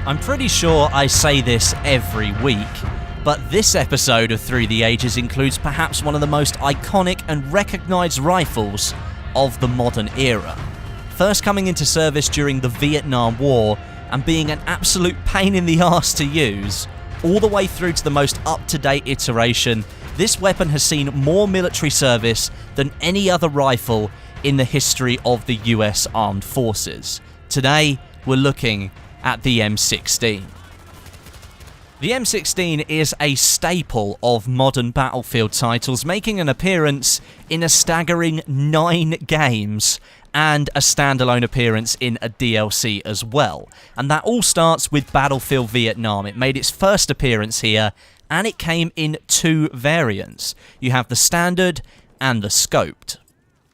I'm pretty sure I say this every week, but this episode of Through the Ages includes perhaps one of the most iconic and recognised rifles of the modern era. First coming into service during the Vietnam War and being an absolute pain in the arse to use, all the way through to the most up-to-date iteration, this weapon has seen more military service than any other rifle in the history of the US Armed Forces. Today, we're looking at the M16. The M16 is a staple of modern Battlefield titles, making an appearance in a staggering 9 games and a standalone appearance in a DLC as well. And that all starts with Battlefield Vietnam. It made its first appearance here, and it came in 2 variants. You have the standard and the scoped.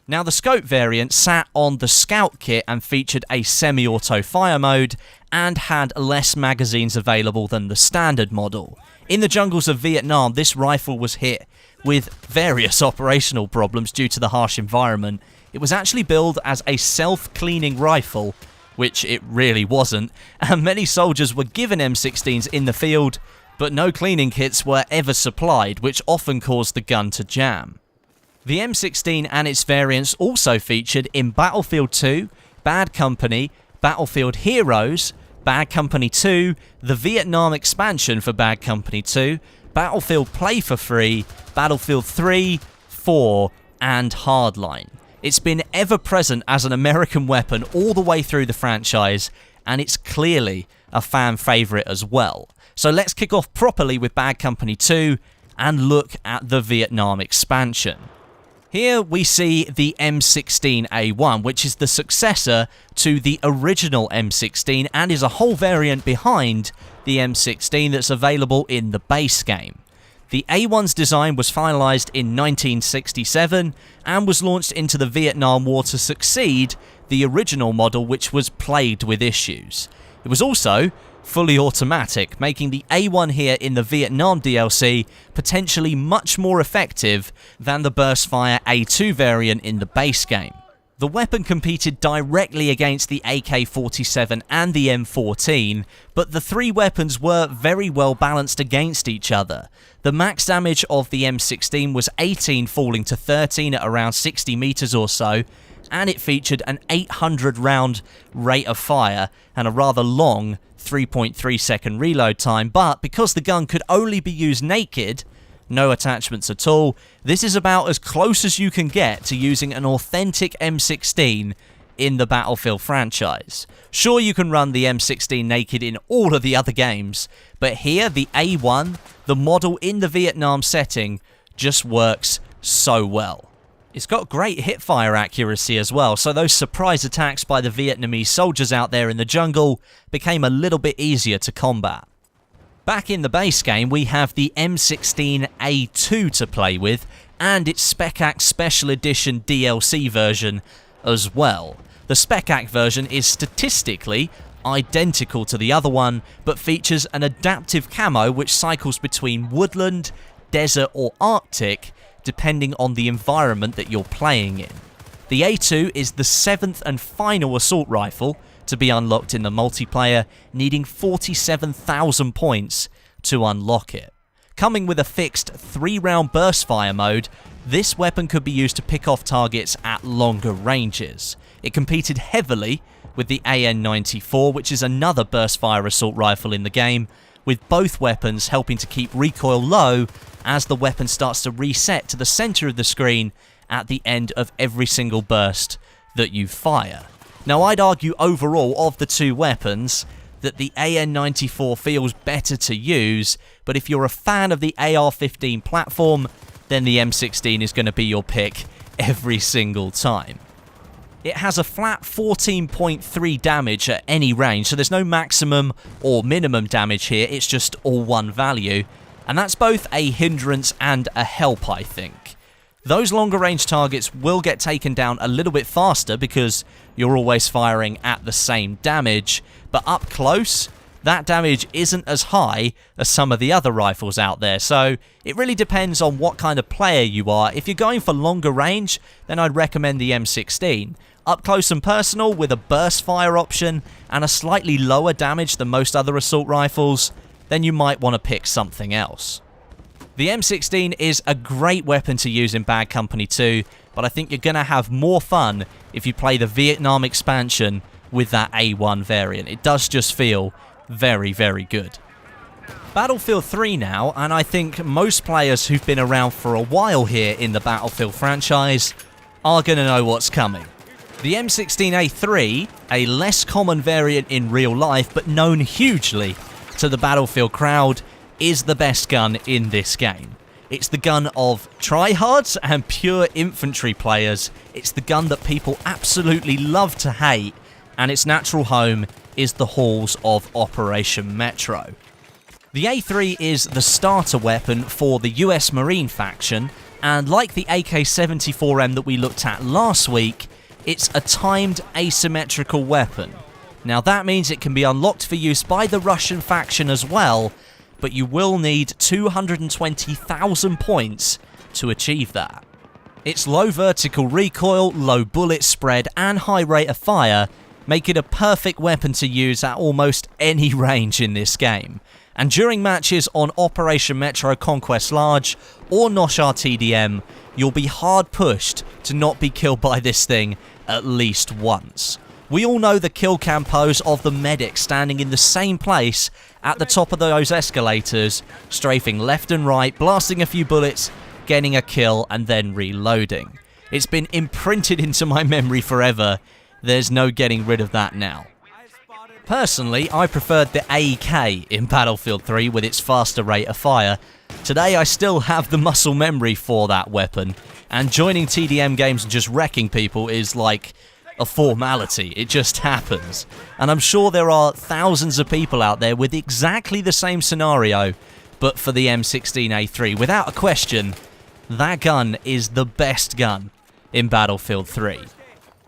Now, the scope variant sat on the Scout kit and featured a semi-auto fire mode and had less magazines available than the standard model. In the jungles of Vietnam, this rifle was hit with various operational problems due to the harsh environment. It was actually billed as a self-cleaning rifle, which it really wasn't, and many soldiers were given M16s in the field, but no cleaning kits were ever supplied, which often caused the gun to jam. The M16 and its variants also featured in Battlefield 2, Bad Company, Battlefield Heroes, Bad Company 2, the Vietnam expansion for Bad Company 2, Battlefield Play for Free, Battlefield 3, 4, and Hardline. It's been ever present as an American weapon all the way through the franchise, and it's clearly a fan favourite as well. So let's kick off properly with Bad Company 2 and look at the Vietnam expansion. Here we see the M16A1, which is the successor to the original M16 and is a whole variant behind the M16 that's available in the base game. The A1's design was finalised in 1967 and was launched into the Vietnam War to succeed the original model, which was plagued with issues. It was also fully automatic, making the A1 here in the Vietnam DLC potentially much more effective than the burst-fire A2 variant in the base game. The weapon competed directly against the AK-47 and the M14, but the 3 weapons were very well balanced against each other. The max damage of the M16 was 18, falling to 13 at around 60 meters or so, and it featured an 800 round rate of fire and a rather long 3.3 second reload time, but because the gun could only be used naked, no attachments at all, this is about as close as you can get to using an authentic M16 in the Battlefield franchise. Sure, you can run the M16 naked in all of the other games, but here the A1, the model in the Vietnam setting, just works so well. It's got great hipfire accuracy as well, so those surprise attacks by the Vietnamese soldiers out there in the jungle became a little bit easier to combat. Back in the base game, we have the M16A2 to play with, and its Spec Act Special Edition DLC version as well. The Spec Act version is statistically identical to the other one, but features an adaptive camo which cycles between woodland, desert or Arctic, depending on the environment that you're playing in. The A2 is the 7th and final assault rifle to be unlocked in the multiplayer, needing 47,000 points to unlock it. Coming with a fixed 3-round burst fire mode, this weapon could be used to pick off targets at longer ranges. It competed heavily with the AN-94, which is another burst fire assault rifle in the game, with both weapons helping to keep recoil low as the weapon starts to reset to the center of the screen at the end of every single burst that you fire. Now, I'd argue overall of the 2 weapons that the AN-94 feels better to use, but if you're a fan of the AR-15 platform, then the M16 is going to be your pick every single time. It has a flat 14.3 damage at any range, so there's no maximum or minimum damage here, it's just all one value, and that's both a hindrance and a help, I think. Those longer range targets will get taken down a little bit faster because you're always firing at the same damage, but up close, that damage isn't as high as some of the other rifles out there, so it really depends on what kind of player you are. If you're going for longer range, then I'd recommend the M16. Up close and personal with a burst fire option and a slightly lower damage than most other assault rifles, then you might want to pick something else. The M16 is a great weapon to use in Bad Company 2, but I think you're going to have more fun if you play the Vietnam expansion with that A1 variant. It does just feel very, very good. Battlefield 3 now, and I think most players who've been around for a while here in the Battlefield franchise are going to know what's coming. The M16A3, a less common variant in real life but known hugely to the Battlefield crowd, is the best gun in this game. It's the gun of tryhards and pure infantry players. It's the gun that people absolutely love to hate, and its natural home is the halls of Operation Metro. The A3 is the starter weapon for the US Marine faction, and like the AK-74M that we looked at last week, it's a timed asymmetrical weapon. Now that means it can be unlocked for use by the Russian faction as well, but you will need 220,000 points to achieve that. Its low vertical recoil, low bullet spread, and high rate of fire make it a perfect weapon to use at almost any range in this game. And during matches on Operation Metro Conquest Large or Nosh RTDM, you'll be hard pushed to not be killed by this thing at least once. We all know the kill cam pose of the medic standing in the same place at the top of those escalators, strafing left and right, blasting a few bullets, getting a kill, and then reloading. It's been imprinted into my memory forever. There's no getting rid of that now. Personally, I preferred the AK in Battlefield 3 with its faster rate of fire. Today I still have the muscle memory for that weapon, and joining TDM games and just wrecking people is like a formality. It just happens. And I'm sure there are thousands of people out there with exactly the same scenario, but for the M16A3. Without a question, that gun is the best gun in Battlefield 3.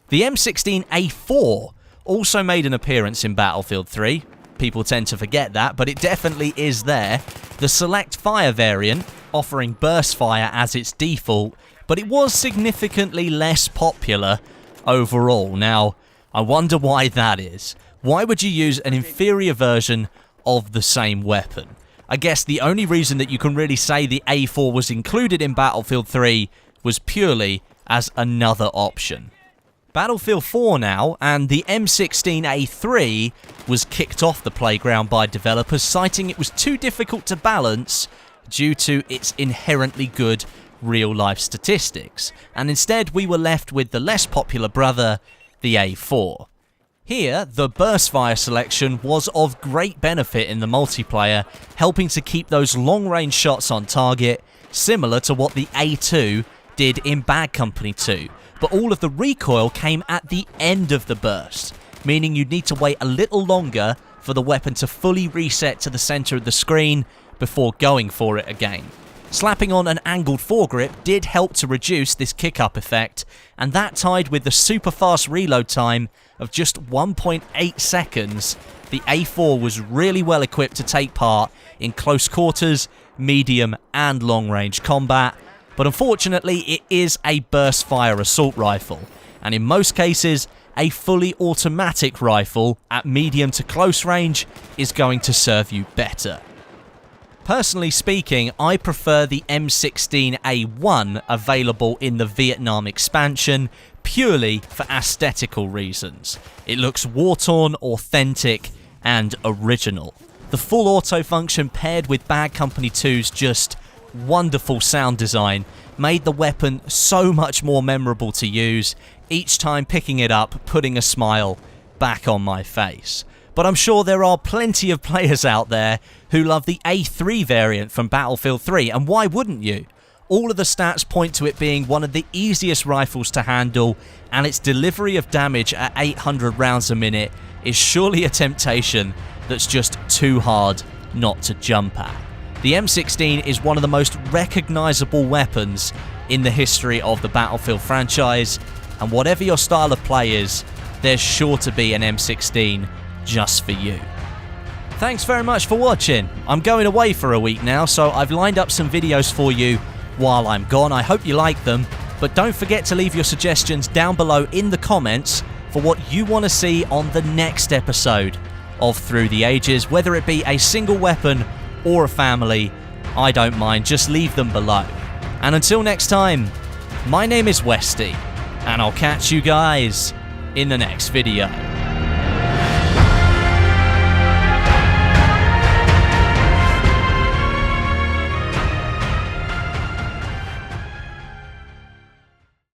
The M16A4 also made an appearance in Battlefield 3. People tend to forget that, but it definitely is there. The Select Fire variant, offering burst fire as its default, but it was significantly less popular overall. Now, I wonder why that is. Why would you use an inferior version of the same weapon? I guess the only reason that you can really say the A4 was included in Battlefield 3 was purely as another option. Battlefield 4 now, and the M16A3 was kicked off the playground by developers, citing it was too difficult to balance due to its inherently good real-life statistics, and instead we were left with the less popular brother, the A4. Here, the burst fire selection was of great benefit in the multiplayer, helping to keep those long-range shots on target, similar to what the A2 did in Bad Company 2, but all of the recoil came at the end of the burst, meaning you'd need to wait a little longer for the weapon to fully reset to the center of the screen before going for it again. Slapping on an angled foregrip did help to reduce this kick-up effect, and that tied with the super fast reload time of just 1.8 seconds, the A4 was really well equipped to take part in close quarters, medium and long range combat, but unfortunately it is a burst fire assault rifle, and in most cases a fully automatic rifle at medium to close range is going to serve you better. Personally speaking, I prefer the M16A1 available in the Vietnam expansion purely for aesthetical reasons. It looks war-torn, authentic, and original. The full auto function paired with Bad Company 2's just wonderful sound design made the weapon so much more memorable to use, each time picking it up, putting a smile back on my face. But I'm sure there are plenty of players out there who love the A3 variant from Battlefield 3, and why wouldn't you? All of the stats point to it being one of the easiest rifles to handle, and its delivery of damage at 800 rounds a minute is surely a temptation that's just too hard not to jump at. The M16 is one of the most recognisable weapons in the history of the Battlefield franchise, and whatever your style of play is, there's sure to be an M16 just for you. Thanks very much for watching. I'm going away for a week now, so I've lined up some videos for you while I'm gone. I hope you like them, But don't forget to leave your suggestions down below in the comments for what you want to see on the next episode of Through the Ages, whether it be a single weapon or a family. I don't mind, just leave them below. And until next time, my name is Westie, and I'll catch you guys in the next video.